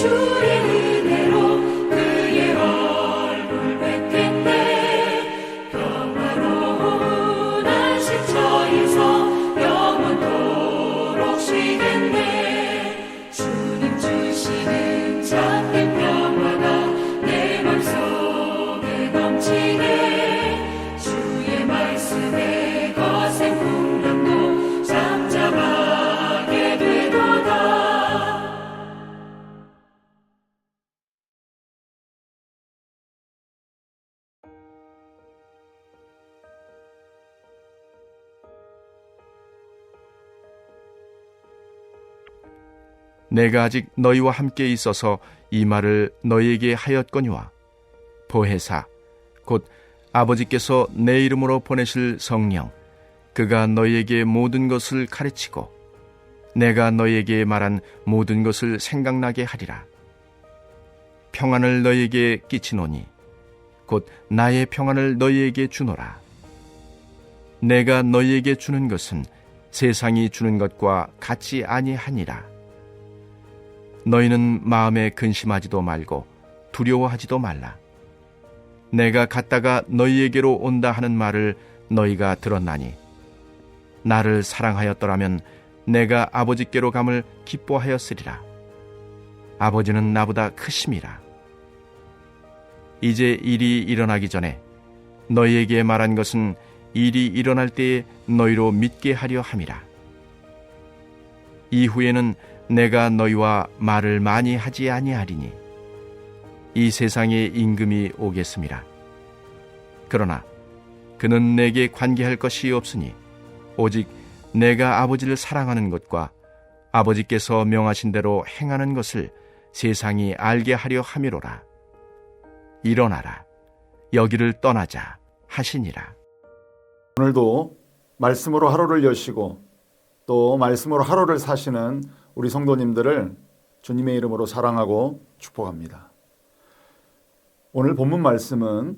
주의 은혜로 그의 얼굴 뵙겠네. 평화로운 안식처에서 영원토록 쉬겠네. 주님 주시는 참된 평화가 내 맘속에 넘치네. 주의 말씀에 거센 풍랑도 잠잠하게 되도다. 내가 아직 너희와 함께 있어서 이 말을 너희에게 하였거니와 보혜사 곧 아버지께서 내 이름으로 보내실 성령 그가 너희에게 모든 것을 가르치고 내가 너희에게 말한 모든 것을 생각나게 하리라. 평안을 너희에게 끼치노니 곧 나의 평안을 너희에게 주노라. 내가 너희에게 주는 것은 세상이 주는 것과 같지 아니하니라. 너희는 마음에 근심하지도 말고 두려워하지도 말라. 내가 갔다가 너희에게로 온다 하는 말을 너희가 들었나니 나를 사랑하였더라면 내가 아버지께로 감을 기뻐하였으리라. 아버지는 나보다 크심이라. 이제 일이 일어나기 전에 너희에게 말한 것은 일이 일어날 때에 너희로 믿게 하려 함이라. 이후에는 내가 너희와 말을 많이 하지 아니하리니 이 세상에 임금이 오겠음이라. 그러나 그는 내게 관계할 것이 없으니 오직 내가 아버지를 사랑하는 것과 아버지께서 명하신 대로 행하는 것을 세상이 알게 하려 함이로라. 일어나라, 여기를 떠나자 하시니라. 오늘도 말씀으로 하루를 여시고 또 말씀으로 하루를 사시는 우리 성도님들을 주님의 이름으로 사랑하고 축복합니다. 오늘 본문 말씀은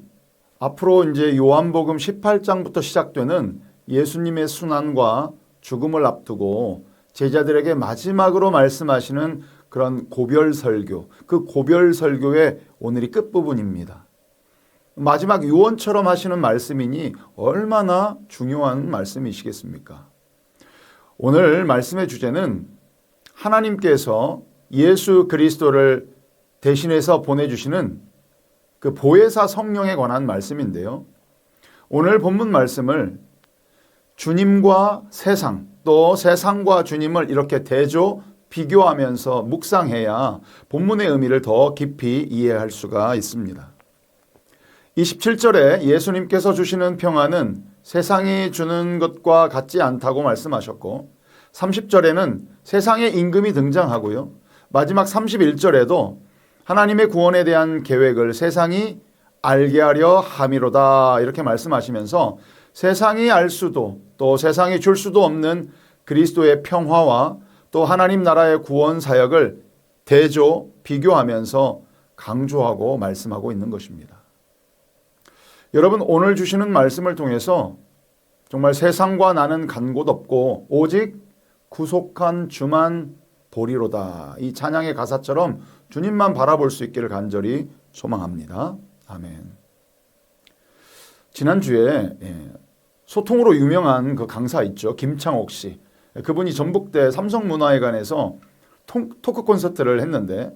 앞으로 이제 요한복음 18장부터 시작되는 예수님의 순환과 죽음을 앞두고 제자들에게 마지막으로 말씀하시는 그런 고별 설교, 그 고별 설교의 오늘이 끝부분입니다. 마지막 유언처럼 하시는 말씀이니 얼마나 중요한 말씀이시겠습니까? 오늘 말씀의 주제는 하나님께서 예수 그리스도를 대신해서 보내주시는 그 보혜사 성령에 관한 말씀인데요. 오늘 본문 말씀을 주님과 세상, 또 세상과 주님을 이렇게 대조, 비교하면서 묵상해야 본문의 의미를 더 깊이 이해할 수가 있습니다. 27절에 예수님께서 주시는 평안은 세상이 주는 것과 같지 않다고 말씀하셨고 30절에는 세상의 임금이 등장하고요. 마지막 31절에도 하나님의 구원에 대한 계획을 세상이 알게 하려 함이로다 이렇게 말씀하시면서 세상이 알 수도 또 세상이 줄 수도 없는 그리스도의 평화와 또 하나님 나라의 구원 사역을 대조, 비교하면서 강조하고 말씀하고 있는 것입니다. 여러분, 오늘 주시는 말씀을 통해서 정말 세상과 나는 간 곳 없고 오직 구속한 주만 보리로다. 이 찬양의 가사처럼 주님만 바라볼 수 있기를 간절히 소망합니다. 아멘. 지난주에 소통으로 유명한 그 강사 있죠. 김창옥 씨. 그분이 전북대 삼성문화회관에서 토크 콘서트를 했는데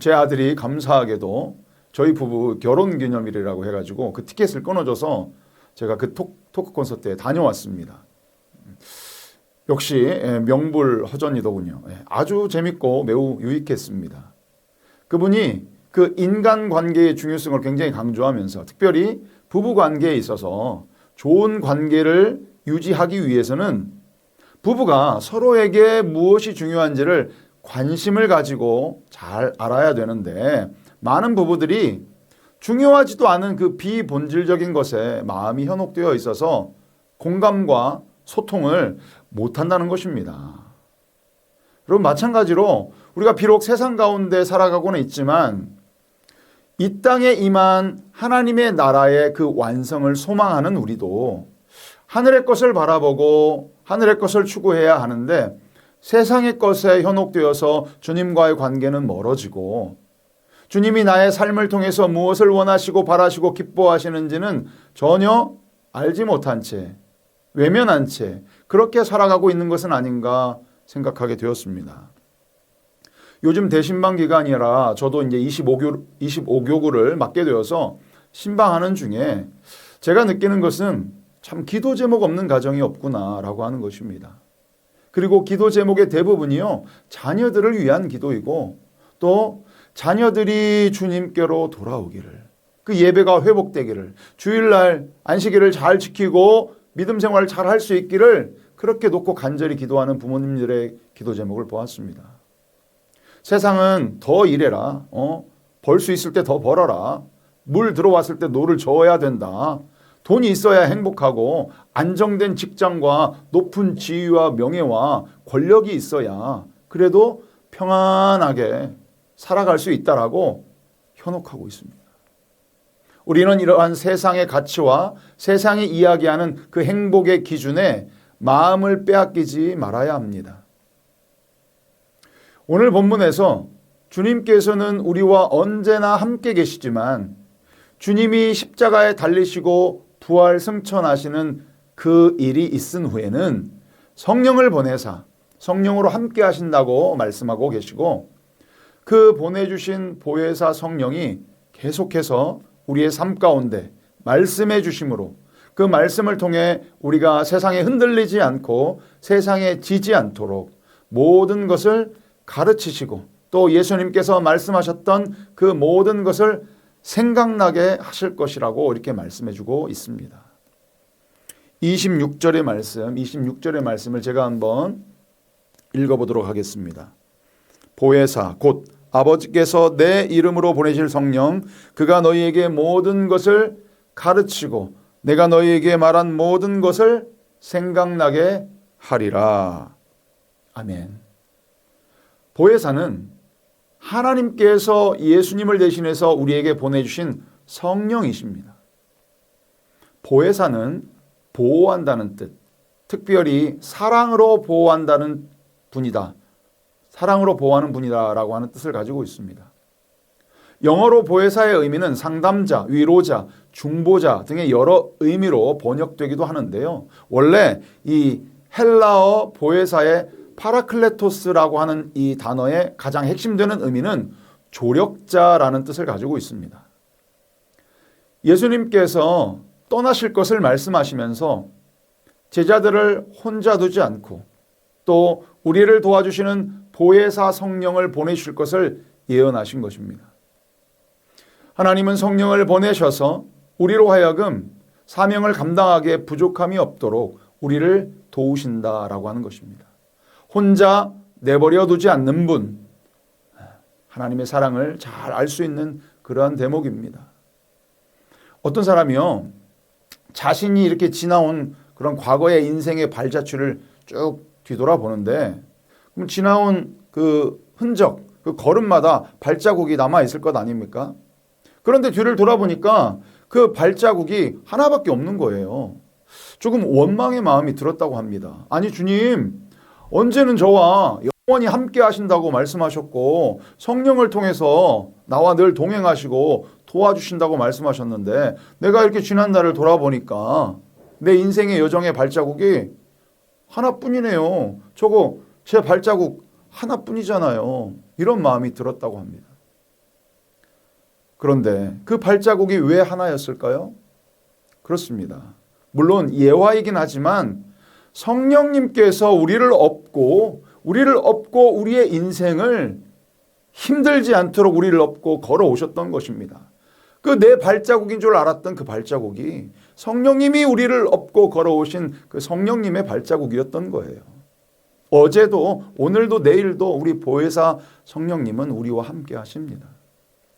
제 아들이 감사하게도 저희 부부 결혼기념일이라고 해가지고 그 티켓을 끊어줘서 제가 그 토크 콘서트에 다녀왔습니다. 역시 명불허전이더군요. 아주 재밌고 매우 유익했습니다. 그분이 그 인간관계의 중요성을 굉장히 강조하면서 특별히 부부관계에 있어서 좋은 관계를 유지하기 위해서는 부부가 서로에게 무엇이 중요한지를 관심을 가지고 잘 알아야 되는데 많은 부부들이 중요하지도 않은 그 비본질적인 것에 마음이 현혹되어 있어서 공감과 소통을 못한다는 것입니다. 여러분, 마찬가지로 우리가 비록 세상 가운데 살아가고는 있지만 이 땅에 임한 하나님의 나라의 그 완성을 소망하는 우리도 하늘의 것을 바라보고 하늘의 것을 추구해야 하는데 세상의 것에 현혹되어서 주님과의 관계는 멀어지고 주님이 나의 삶을 통해서 무엇을 원하시고 바라시고 기뻐하시는지는 전혀 알지 못한 채 외면한 채 그렇게 살아가고 있는 것은 아닌가 생각하게 되었습니다. 요즘 대신방 기간이라 저도 이제 25교구를 맡게 되어서 신방하는 중에 제가 느끼는 것은 참 기도 제목 없는 가정이 없구나라고 하는 것입니다. 그리고 기도 제목의 대부분이요, 자녀들을 위한 기도이고 또 자녀들이 주님께로 돌아오기를, 그 예배가 회복되기를, 주일날 안식일을 잘 지키고 믿음 생활을 잘 할 수 있기를 그렇게 놓고 간절히 기도하는 부모님들의 기도 제목을 보았습니다. 세상은 더 일해라, 벌 수 있을 때 더 벌어라, 물 들어왔을 때 노를 저어야 된다, 돈이 있어야 행복하고 안정된 직장과 높은 지위와 명예와 권력이 있어야 그래도 평안하게 살아갈 수 있다라고 현혹하고 있습니다. 우리는 이러한 세상의 가치와 세상이 이야기하는 그 행복의 기준에 마음을 빼앗기지 말아야 합니다. 오늘 본문에서 주님께서는 우리와 언제나 함께 계시지만 주님이 십자가에 달리시고 부활 승천하시는 그 일이 있은 후에는 성령을 보내사 성령으로 함께 하신다고 말씀하고 계시고, 그 보내주신 보혜사 성령이 계속해서 우리의 삶 가운데 말씀해 주심으로 그 말씀을 통해 우리가 세상에 흔들리지 않고 세상에 지지 않도록 모든 것을 가르치시고 또 예수님께서 말씀하셨던 그 모든 것을 생각나게 하실 것이라고 이렇게 말씀해 주고 있습니다. 26절의 말씀을 제가 한번 읽어보도록 하겠습니다. 보혜사 곧 아버지께서 내 이름으로 보내실 성령, 그가 너희에게 모든 것을 가르치고 내가 너희에게 말한 모든 것을 생각나게 하리라. 아멘. 보혜사는 하나님께서 예수님을 대신해서 우리에게 보내주신 성령이십니다. 보혜사는 보호한다는 뜻, 특별히 사랑으로 보호한다는 분이다, 사랑으로 보호하는 분이다라고 하는 뜻을 가지고 있습니다. 영어로 보혜사의 의미는 상담자, 위로자, 중보자 등의 여러 의미로 번역되기도 하는데요. 원래 이 헬라어 보혜사의 파라클레토스라고 하는 이 단어의 가장 핵심되는 의미는 조력자라는 뜻을 가지고 있습니다. 예수님께서 떠나실 것을 말씀하시면서 제자들을 혼자 두지 않고 또 우리를 도와주시는 보혜사 성령을 보내실 것을 예언하신 것입니다. 하나님은 성령을 보내셔서 우리로 하여금 사명을 감당하기에 부족함이 없도록 우리를 도우신다라고 하는 것입니다. 혼자 내버려 두지 않는 분, 하나님의 사랑을 잘 알 수 있는 그러한 대목입니다. 어떤 사람이요, 자신이 이렇게 지나온 그런 과거의 인생의 발자취를 쭉 뒤돌아보는데, 그럼 지나온 그 흔적, 그 걸음마다 발자국이 남아있을 것 아닙니까? 그런데 뒤를 돌아보니까 그 발자국이 하나밖에 없는 거예요. 조금 원망의 마음이 들었다고 합니다. 아니 주님, 언제는 저와 영원히 함께 하신다고 말씀하셨고 성령을 통해서 나와 늘 동행하시고 도와주신다고 말씀하셨는데 내가 이렇게 지난 날을 돌아보니까 내 인생의 여정의 발자국이 하나뿐이네요. 저거 제 발자국 하나뿐이잖아요. 이런 마음이 들었다고 합니다. 그런데 그 발자국이 왜 하나였을까요? 그렇습니다. 물론 예화이긴 하지만 성령님께서 우리를 업고 우리의 인생을 힘들지 않도록 우리를 업고 걸어오셨던 것입니다. 그 내 발자국인 줄 알았던 그 발자국이 성령님이 우리를 업고 걸어오신 그 성령님의 발자국이었던 거예요. 어제도 오늘도 내일도 우리 보혜사 성령님은 우리와 함께 하십니다.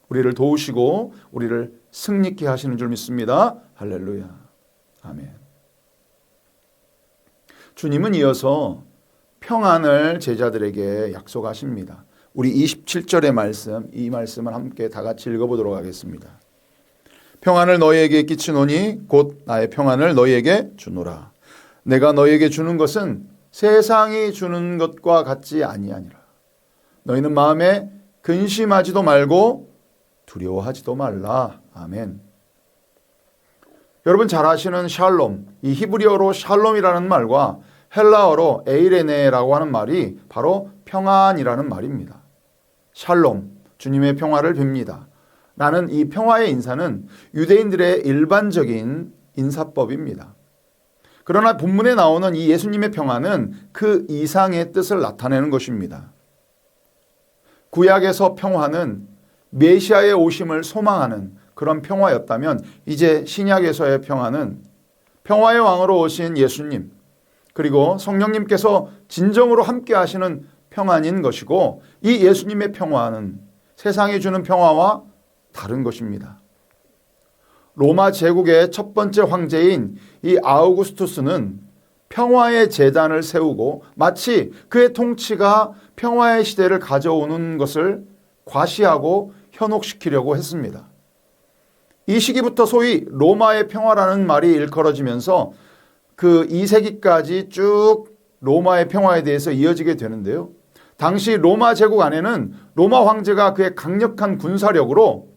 우리를 도우시고 우리를 승리케 하시는 줄 믿습니다. 할렐루야. 아멘. 주님은 이어서 평안을 제자들에게 약속하십니다. 우리 27절의 말씀, 이 말씀을 함께 다 같이 읽어보도록 하겠습니다. 평안을 너희에게 끼치노니 곧 나의 평안을 너희에게 주노라. 내가 너희에게 주는 것은 세상이 주는 것과 같지 아니하니라. 너희는 마음에 근심하지도 말고 두려워하지도 말라. 아멘. 여러분 잘 아시는 샬롬, 이 히브리어로 샬롬이라는 말과 헬라어로 에이레네라고 하는 말이 바로 평안이라는 말입니다. 샬롬, 주님의 평화를 빕니다. 라는 이 평화의 인사는 유대인들의 일반적인 인사법입니다. 그러나 본문에 나오는 이 예수님의 평화는 그 이상의 뜻을 나타내는 것입니다. 구약에서 평화는 메시아의 오심을 소망하는 그런 평화였다면 이제 신약에서의 평화는 평화의 왕으로 오신 예수님 그리고 성령님께서 진정으로 함께 하시는 평안인 것이고 이 예수님의 평화는 세상이 주는 평화와 다른 것입니다. 로마 제국의 첫 번째 황제인 이 아우구스투스는 평화의 제단을 세우고 마치 그의 통치가 평화의 시대를 가져오는 것을 과시하고 현혹시키려고 했습니다. 이 시기부터 소위 로마의 평화라는 말이 일컬어지면서 그 2세기까지 쭉 로마의 평화에 대해서 이어지게 되는데요. 당시 로마 제국 안에는 로마 황제가 그의 강력한 군사력으로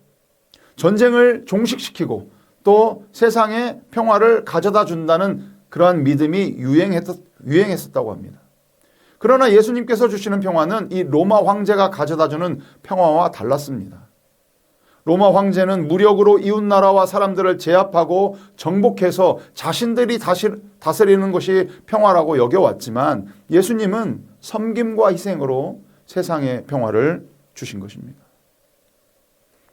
전쟁을 종식시키고 또 세상에 평화를 가져다 준다는 그러한 믿음이 유행했었다고 합니다. 그러나 예수님께서 주시는 평화는 이 로마 황제가 가져다 주는 평화와 달랐습니다. 로마 황제는 무력으로 이웃나라와 사람들을 제압하고 정복해서 자신들이 다스리는 것이 평화라고 여겨왔지만 예수님은 섬김과 희생으로 세상에 평화를 주신 것입니다.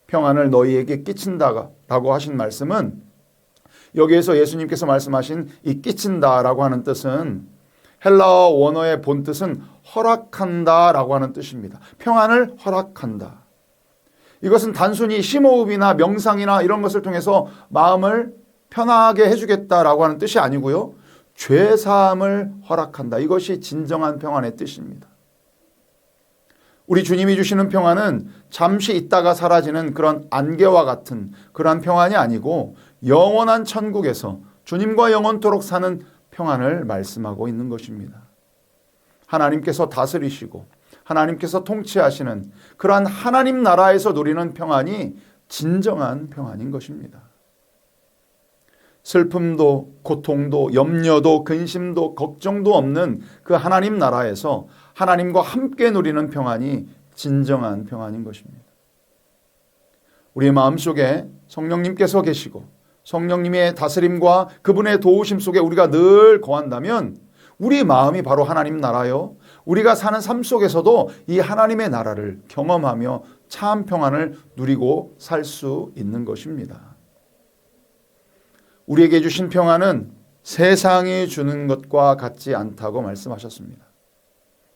평안을 너희에게 끼친다라고 하신 말씀은 여기에서 예수님께서 말씀하신 이 끼친다라고 하는 뜻은 헬라어 원어의 본뜻은 허락한다라고 하는 뜻입니다. 평안을 허락한다. 이것은 단순히 심호흡이나 명상이나 이런 것을 통해서 마음을 편하게 해주겠다라고 하는 뜻이 아니고요. 죄사함을 허락한다. 이것이 진정한 평안의 뜻입니다. 우리 주님이 주시는 평안은 잠시 있다가 사라지는 그런 안개와 같은 그러한 평안이 아니고 영원한 천국에서 주님과 영원토록 사는 평안을 말씀하고 있는 것입니다. 하나님께서 다스리시고 하나님께서 통치하시는 그러한 하나님 나라에서 누리는 평안이 진정한 평안인 것입니다. 슬픔도 고통도 염려도 근심도 걱정도 없는 그 하나님 나라에서 하나님과 함께 누리는 평안이 진정한 평안인 것입니다. 우리의 마음속에 성령님께서 계시고 성령님의 다스림과 그분의 도우심 속에 우리가 늘 거한다면 우리 마음이 바로 하나님 나라요. 우리가 사는 삶 속에서도 이 하나님의 나라를 경험하며 참 평안을 누리고 살 수 있는 것입니다. 우리에게 주신 평안은 세상이 주는 것과 같지 않다고 말씀하셨습니다.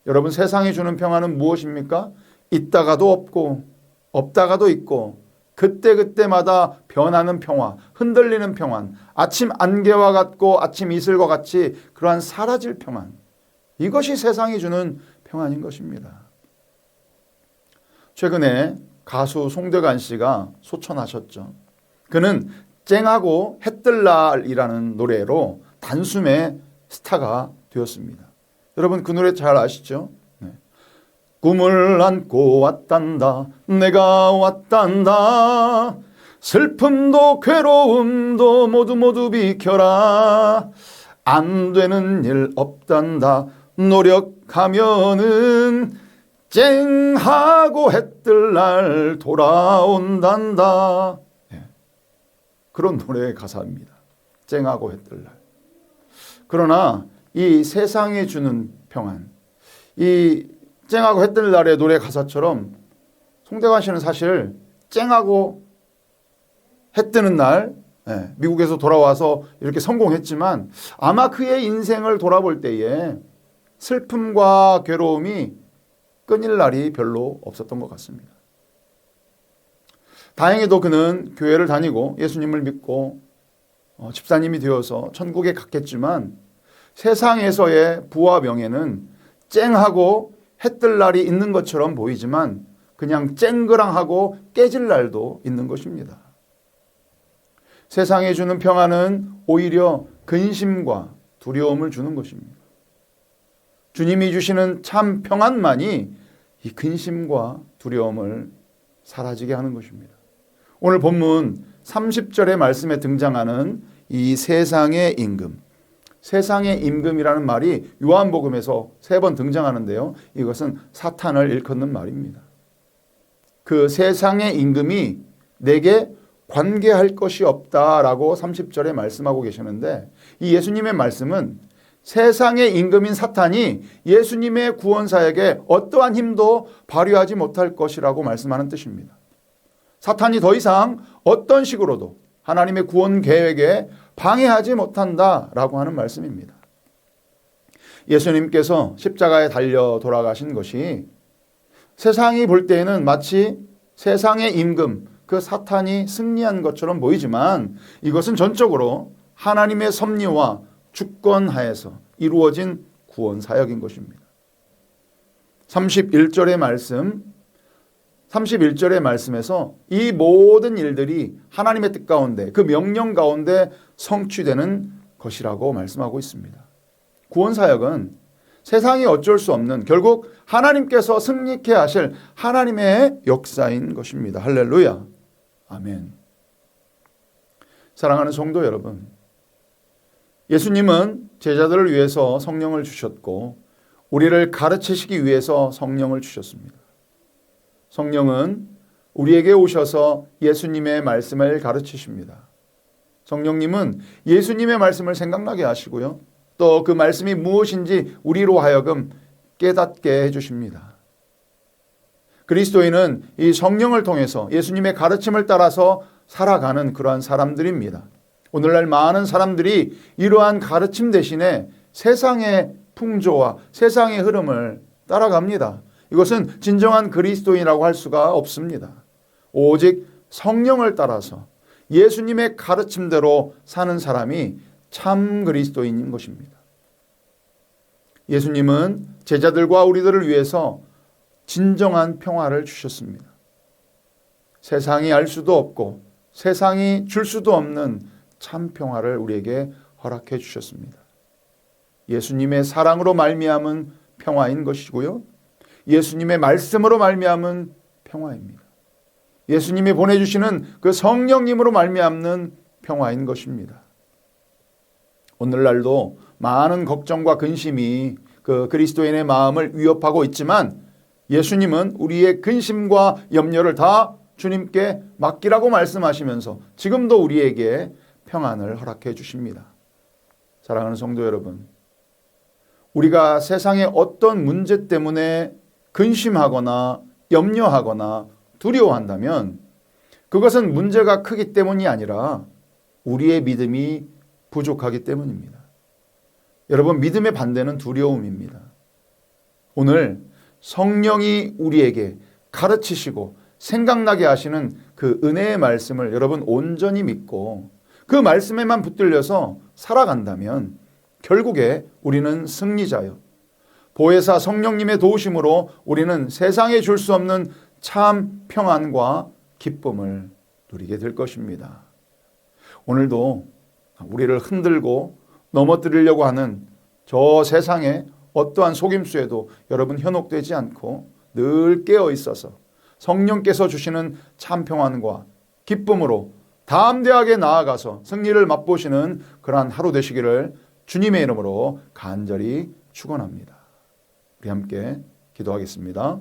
여러분, 세상이 주는 평안은 무엇입니까? 있다가도 없고 없다가도 있고 그때그때마다 변하는 평화, 흔들리는 평안, 아침 안개와 같고 아침 이슬과 같이 그러한 사라질 평안, 이것이 세상이 주는 평안인 것입니다. 최근에 가수 송대관 씨가 소천하셨죠. 그는 쨍하고 해뜰날이라는 노래로 단숨에 스타가 되었습니다. 여러분 그 노래 잘 아시죠? 네. 꿈을 안고 왔단다 내가 왔단다 슬픔도 괴로움도 모두 비켜라 안 되는 일 없단다 노력하면은 쨍하고 해뜰날 돌아온단다. 그런 노래의 가사입니다. 쨍하고 해뜰날. 그러나 이 세상에 주는 평안, 이 쨍하고 해뜰날의 노래 가사처럼 송대관 씨는 사실 쨍하고 해 뜨는 날 미국에서 돌아와서 이렇게 성공했지만 아마 그의 인생을 돌아볼 때에 슬픔과 괴로움이 끊일 날이 별로 없었던 것 같습니다. 다행히도 그는 교회를 다니고 예수님을 믿고 집사님이 되어서 천국에 갔겠지만 세상에서의 부와 명예는 쨍하고 해뜰 날이 있는 것처럼 보이지만 그냥 쨍그랑하고 깨질 날도 있는 것입니다. 세상에 주는 평안은 오히려 근심과 두려움을 주는 것입니다. 주님이 주시는 참 평안만이 이 근심과 두려움을 사라지게 하는 것입니다. 오늘 본문 30절의 말씀에 등장하는 이 세상의 임금, 세상의 임금이라는 말이 요한복음에서 3번 등장하는데요. 이것은 사탄을 일컫는 말입니다. 그 세상의 임금이 내게 관계할 것이 없다라고 30절에 말씀하고 계시는데, 이 예수님의 말씀은 세상의 임금인 사탄이 예수님의 구원사에게 어떠한 힘도 발휘하지 못할 것이라고 말씀하는 뜻입니다. 사탄이 더 이상 어떤 식으로도 하나님의 구원 계획에 방해하지 못한다라고 하는 말씀입니다. 예수님께서 십자가에 달려 돌아가신 것이 세상이 볼 때에는 마치 세상의 임금, 그 사탄이 승리한 것처럼 보이지만 이것은 전적으로 하나님의 섭리와 주권 하에서 이루어진 구원 사역인 것입니다. 31절의 말씀에서 이 모든 일들이 하나님의 뜻 가운데, 그 명령 가운데 성취되는 것이라고 말씀하고 있습니다. 구원 사역은 세상이 어쩔 수 없는, 결국 하나님께서 승리케 하실 하나님의 역사인 것입니다. 할렐루야. 아멘. 사랑하는 성도 여러분, 예수님은 제자들을 위해서 성령을 주셨고 우리를 가르치시기 위해서 성령을 주셨습니다. 성령은 우리에게 오셔서 예수님의 말씀을 가르치십니다. 성령님은 예수님의 말씀을 생각나게 하시고요, 또 그 말씀이 무엇인지 우리로 하여금 깨닫게 해주십니다. 그리스도인은 이 성령을 통해서 예수님의 가르침을 따라서 살아가는 그러한 사람들입니다. 오늘날 많은 사람들이 이러한 가르침 대신에 세상의 풍조와 세상의 흐름을 따라갑니다. 이것은 진정한 그리스도인이라고 할 수가 없습니다. 오직 성령을 따라서 예수님의 가르침대로 사는 사람이 참 그리스도인인 것입니다. 예수님은 제자들과 우리들을 위해서 진정한 평화를 주셨습니다. 세상이 알 수도 없고 세상이 줄 수도 없는 참 평화를 우리에게 허락해 주셨습니다. 예수님의 사랑으로 말미암은 평화인 것이고요, 예수님의 말씀으로 말미암은 평화입니다. 예수님이 보내주시는 그 성령님으로 말미암는 평화인 것입니다. 오늘날도 많은 걱정과 근심이 그 그리스도인의 마음을 위협하고 있지만 예수님은 우리의 근심과 염려를 다 주님께 맡기라고 말씀하시면서 지금도 우리에게 평안을 허락해 주십니다. 사랑하는 성도 여러분, 우리가 세상의 어떤 문제 때문에 근심하거나 염려하거나 두려워한다면 그것은 문제가 크기 때문이 아니라 우리의 믿음이 부족하기 때문입니다. 여러분, 믿음의 반대는 두려움입니다. 오늘 성령이 우리에게 가르치시고 생각나게 하시는 그 은혜의 말씀을 여러분 온전히 믿고 그 말씀에만 붙들려서 살아간다면 결국에 우리는 승리자요, 보혜사 성령님의 도우심으로 우리는 세상에 줄 수 없는 참 평안과 기쁨을 누리게 될 것입니다. 오늘도 우리를 흔들고 넘어뜨리려고 하는 저 세상의 어떠한 속임수에도 여러분 현혹되지 않고 늘 깨어 있어서 성령께서 주시는 참 평안과 기쁨으로 담대하게 나아가서 승리를 맛보시는 그러한 하루 되시기를 주님의 이름으로 간절히 축원합니다. 우리 함께 기도하겠습니다.